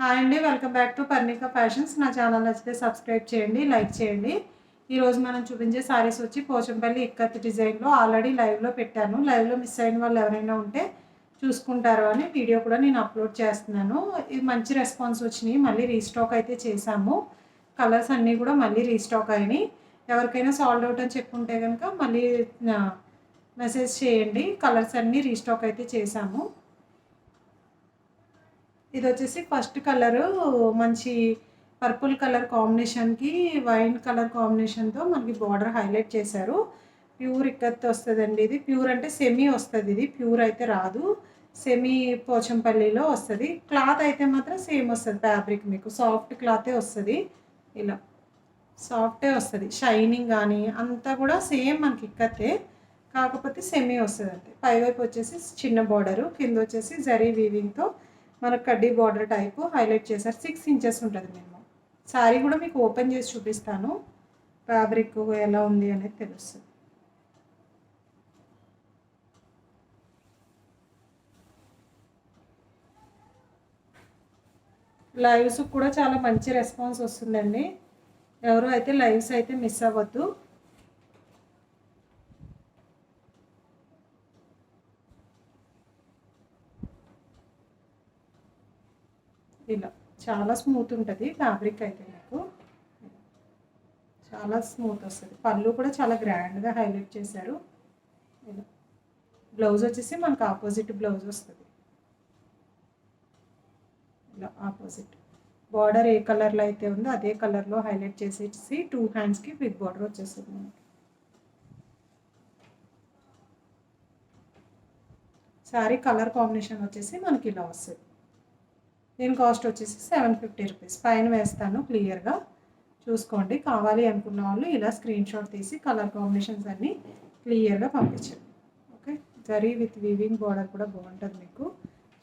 Hi అండి, welcome back to Parnika fashions. నా channel నచ్చితే సబ్స్క్రైబ్ చేయండి, లైక్ చేయండి. ఈరోజు మనం చూపించే సారీస్ వచ్చి పోచంపల్లి ఇక్కత్ డిజైన్లో ఆల్రెడీ లైవ్లో పెట్టాను. లైవ్లో మిస్ అయిన వాళ్ళు ఎవరైనా ఉంటే చూసుకుంటారు అని వీడియో కూడా నేను అప్లోడ్ చేస్తున్నాను. ఇది మంచి రెస్పాన్స్ వచ్చినాయి. మళ్ళీ రీస్టాక్ అయితే చేశాము. కలర్స్ అన్నీ కూడా మళ్ళీ రీస్టాక్ అయినాయి. ఎవరికైనా సాల్డ్ అవుట్ అని చెప్పుంటే కనుక మళ్ళీ మెసేజ్ చేయండి. కలర్స్ అన్నీ రీస్టాక్ అయితే చేశాము. ఇది వచ్చేసి ఫస్ట్ కలరు మంచి పర్పుల్ కలర్ కాంబినేషన్కి వైన్ కలర్ కాంబినేషన్తో మనకి బార్డర్ హైలైట్ చేశారు. ప్యూర్ ఇక్కత్ వస్తుందండి. ఇది ప్యూర్ అంటే సెమీ వస్తుంది. ఇది ప్యూర్ అయితే రాదు, సెమీ పోచంపల్లిలో వస్తుంది. క్లాత్ అయితే మాత్రం సేమ్ వస్తుంది. ఫ్యాబ్రిక్ మీకు సాఫ్ట్ క్లాతే వస్తుంది. ఇలా సాఫ్టే వస్తుంది. షైనింగ్ కానీ అంతా కూడా సేమ్ మనకి ఇక్కతే, కాకపోతే సెమీ వస్తుంది అంతే. పైవైపు వచ్చేసి చిన్న బార్డరు, కింద వచ్చేసి జరీ వీవింగ్తో మనకు కడ్డీ బార్డర్ టైపు హైలైట్ చేశారు. 6 ఇంచెస్ ఉంటుంది మినిమం. శారీ కూడా మీకు ఓపెన్ చేసి చూపిస్తాను, ఫ్యాబ్రిక్ ఎలా ఉంది అనేది తెలుస్తుంది. లైవ్స్ కూడా చాలా మంచి రెస్పాన్స్ వస్తుందండి. ఎవరు అయితే లైవ్స్ అయితే మిస్ అవ్వద్దు. ఇలా చాలా స్మూత్ ఉంటుంది ఫ్యాబ్రిక్ అయితే, మీకు చాలా స్మూత్ వస్తుంది. పళ్ళు కూడా చాలా గ్రాండ్గా హైలైట్ చేశారు. ఇలా బ్లౌజ్ వచ్చేసి మనకు ఆపోజిట్ బ్లౌజ్ వస్తుంది. ఇలా ఆపోజిట్ బార్డర్ ఏ కలర్లో అయితే ఉందో అదే కలర్లో హైలైట్ చేసేసి 2 హ్యాండ్స్కి బిగ్ బార్డర్ వచ్చేస్తుంది మనకి. శారీ కలర్ కాంబినేషన్ వచ్చేసి మనకి ఇలా వస్తుంది. దీని కాస్ట్ వచ్చేసి 750 రూపీస్. పైన వేస్తాను, క్లియర్గా చూసుకోండి. కావాలి అనుకున్న వాళ్ళు ఇలా స్క్రీన్ షాట్ తీసి కలర్ కాంబినేషన్స్ అన్నీ క్లియర్గా పంపించండి. Okay. Zari with weaving border కూడా బాగుంటుంది. మీకు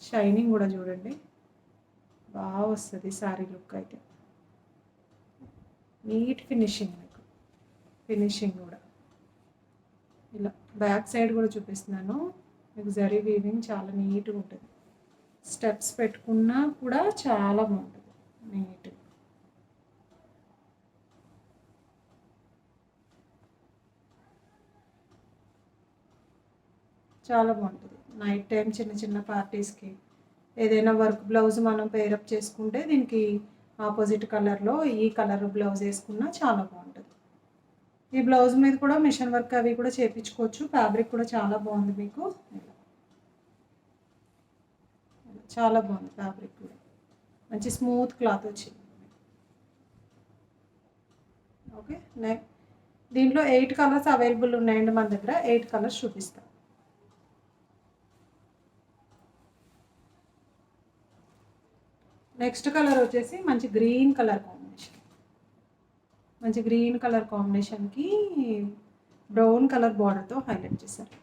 షైనింగ్ కూడా చూడండి బాగా వస్తుంది. శారీ లుక్ అయితే నీట్ ఫినిషింగ్, మీకు ఫినిషింగ్ కూడా ఇలా బ్యాక్ సైడ్ కూడా చూపిస్తున్నాను. మీకు జరీ వీవింగ్ చాలా నీట్గా ఉంటుంది. స్టెప్స్ పెట్టుకున్నా కూడా చాలా బాగుంటుంది, నీట్గా. చాలా బాగుంటుంది. నైట్ టైం చిన్న చిన్న పార్టీస్కి ఏదైనా వర్క్ బ్లౌజ్ మనం పేరప్ చేసుకుంటే దీనికి ఆపోజిట్ కలర్లో ఈ కలర్ బ్లౌజ్ వేసుకున్నా చాలా బాగుంటుంది. ఈ బ్లౌజ్ మీద కూడా మిషన్ వర్క్ అవి కూడా చేయించుకోవచ్చు. ఫ్యాబ్రిక్ కూడా చాలా బాగుంది. మీకు చాలా బాగుంది. ఫ్యాబ్రిక్ కూడా మంచి స్మూత్ క్లాత్ వచ్చింది. ఓకే. దీంట్లో 8 కలర్స్ అవైలబుల్ ఉన్నాయండి మన దగ్గర. 8 కలర్స్ చూపిస్తాం. నెక్స్ట్ కలర్ వచ్చేసి మంచి గ్రీన్ కలర్ కాంబినేషన్. మంచి గ్రీన్ కలర్ కాంబినేషన్కి బ్రౌన్ కలర్ బార్డర్తో హైలైట్ చేశారు.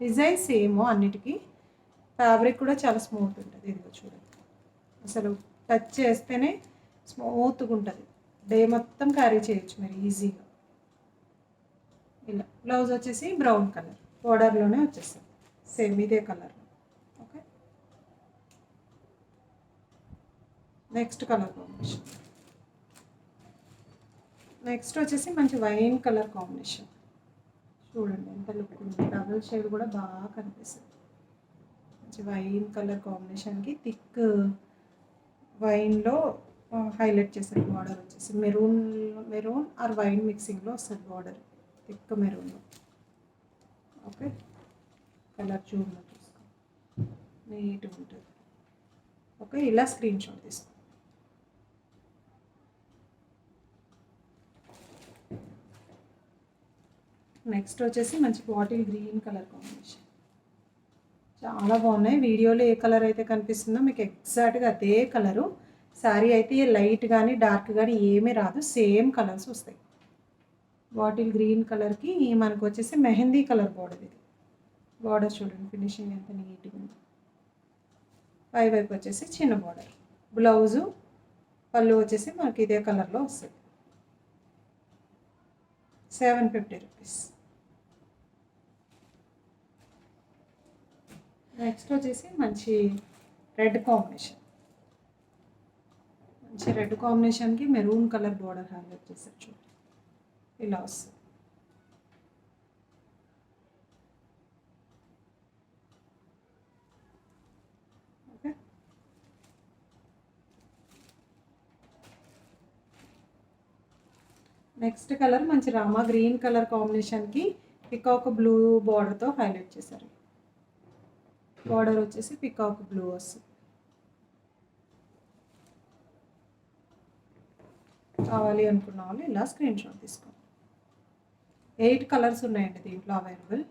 డిజైన్ సేమ్ అన్నిటికీ. ఫ్యాబ్రిక్ కూడా చాలా స్మూత్ ఉంటుంది. ఇదిగో చూడండి, అసలు టచ్ చేస్తేనే స్మూత్గా ఉంటుంది. డే మొత్తం క్యారీ చేయొచ్చు మీరు ఈజీగా. ఇలా బ్లౌజ్ వచ్చేసి బ్రౌన్ కలర్ బార్డర్లోనే వచ్చేస్తుంది, సేమ్ ఇదే colour. Okay. Next colour combination. Next వచ్చేసి మంచి వైన్ కలర్ కాంబినేషన్. చూడండి ఎంత లుక్ ఉంది. డబుల్ షేడ్ కూడా బాగా కనిపిస్తుంది. మంచి వైన్ కలర్ కాంబినేషన్కి థిక్ వైన్లో హైలైట్ చేశారు. బార్డర్ వచ్చేసి మెరూన్ ఆర్ వైన్ మిక్సింగ్లో వస్తుంది బార్డర్, థిక్ మెరూన్లో. ఓకే. కలర్ చూడండి, చూసుకో నీట్గా ఉంటుంది. ఓకే. ఇలా స్క్రీన్ షాట్ తీసుకో. నెక్స్ట్ వచ్చేసి మంచి బాటిల్ గ్రీన్ కలర్ కాంబినేషన్. చాలా బాగున్నాయి. వీడియోలో ఏ కలర్ అయితే కనిపిస్తుందో మీకు ఎగ్జాక్ట్గా అదే కలరు. శారీ అయితే లైట్ కానీ డార్క్ కానీ ఏమీ రాదు, సేమ్ కలర్స్ వస్తాయి. బాటిల్ గ్రీన్ కలర్కి మనకు వచ్చేసి మెహందీ కలర్ బార్డర్. ఇది బార్డర్ చూడండి, ఫినిషింగ్ ఎంత నీట్గా ఉంది. పైవైపు వచ్చేసి చిన్న బార్డర్. బ్లౌజు పళ్ళు వచ్చేసి మనకి ఇదే కలర్లో వస్తుంది. 750 రూపీస్. నెక్స్ట్ వచ్చేసి మంచి రెడ్ కాంబినేషన్. మంచి రెడ్ కాంబినేషన్కి మెరూన్ కలర్ బార్డర్ హైలైట్ చేశారు చూడండి, ఇలా వస్తుంది. ఓకే, నెక్స్ట్ కలర్ మంచి రామా గ్రీన్ కలర్ కాంబినేషన్కి పికాక్ బ్లూ బార్డర్తో హైలైట్ చేశారు. బార్డర్ వచ్చేసి పికాక్ బ్లూ వస్తుంది. కావాలి అనుకున్న వాళ్ళు ఇలా స్క్రీన్ షాట్ తీసుకోండి. 8 కలర్స్ ఉన్నాయండి దీంట్లో అవైలబుల్.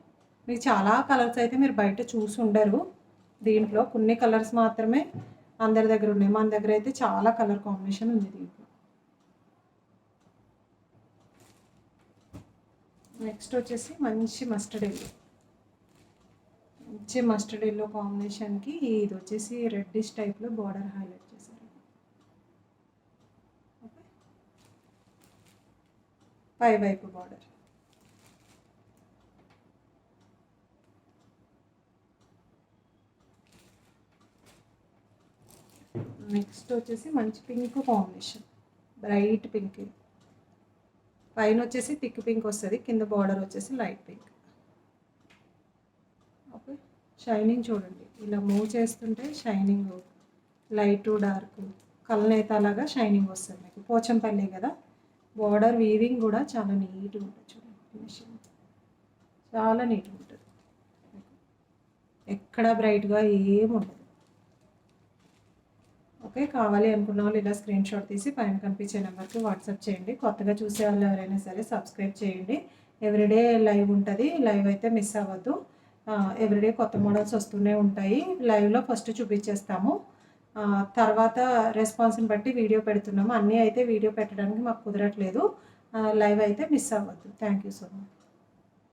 మీకు చాలా కలర్స్ అయితే మీరు బయట చూసి ఉండరు, దీంట్లో కొన్ని కలర్స్ మాత్రమే అందరి దగ్గర ఉన్నాయి. మన దగ్గర అయితే చాలా కలర్ కాంబినేషన్ ఉంది దీంట్లో. నెక్స్ట్ వచ్చేసి మంచి మస్టర్డ్ ఎల్లో, మంచి మస్టర్డ్ ఎల్లో కాంబినేషన్కి ఇది వచ్చేసి రెడ్డిష్ టైప్లో బార్డర్ హైలైట్ చేశారు. ఓకే, పై వైపు బార్డర్. నెక్స్ట్ వచ్చేసి మంచి పింక్ కాంబినేషన్, బ్రైట్ పింక్. పైన వచ్చేసి థిక్ పింక్ వస్తుంది, కింద బార్డర్ వచ్చేసి లైట్ పింక్. ఓకే, షైనింగ్ చూడండి, ఇలా మూవ్ చేస్తుంటే షైనింగ్ లైట్ డార్క్ కల్నేతలాగా షైనింగ్ వస్తుంది మీకు. పోచంపల్లి కదా, బార్డర్ వీవింగ్ కూడా చాలా నీట్గా ఉంటుంది చూడండి, ఫినిషింగ్ చాలా నీట్గా ఉంటుంది, ఎక్కడ బ్రైట్గా ఏముండదు. ఓకే, కావాలి అనుకున్న వాళ్ళు ఇలా స్క్రీన్ షాట్ తీసి పైన కనిపించే నెంబర్కి వాట్సాప్ చేయండి. కొత్తగా చూసే వాళ్ళు ఎవరైనా సరే సబ్స్క్రైబ్ చేయండి. ఎవ్రీడే లైవ్ ఉంటుంది, లైవ్ అయితే మిస్ అవ్వద్దు. ఎవ్రీడే కొత్త మోడల్స్ వస్తూనే ఉంటాయి. లైవ్లో ఫస్ట్ చూపించేస్తాము, తర్వాత రెస్పాన్స్ని బట్టి వీడియో పెడుతున్నాము. అన్నీ అయితే వీడియో పెట్టడానికి మాకు కుదరట్లేదు. లైవ్ అయితే మిస్ అవ్వద్దు. Thank you so much.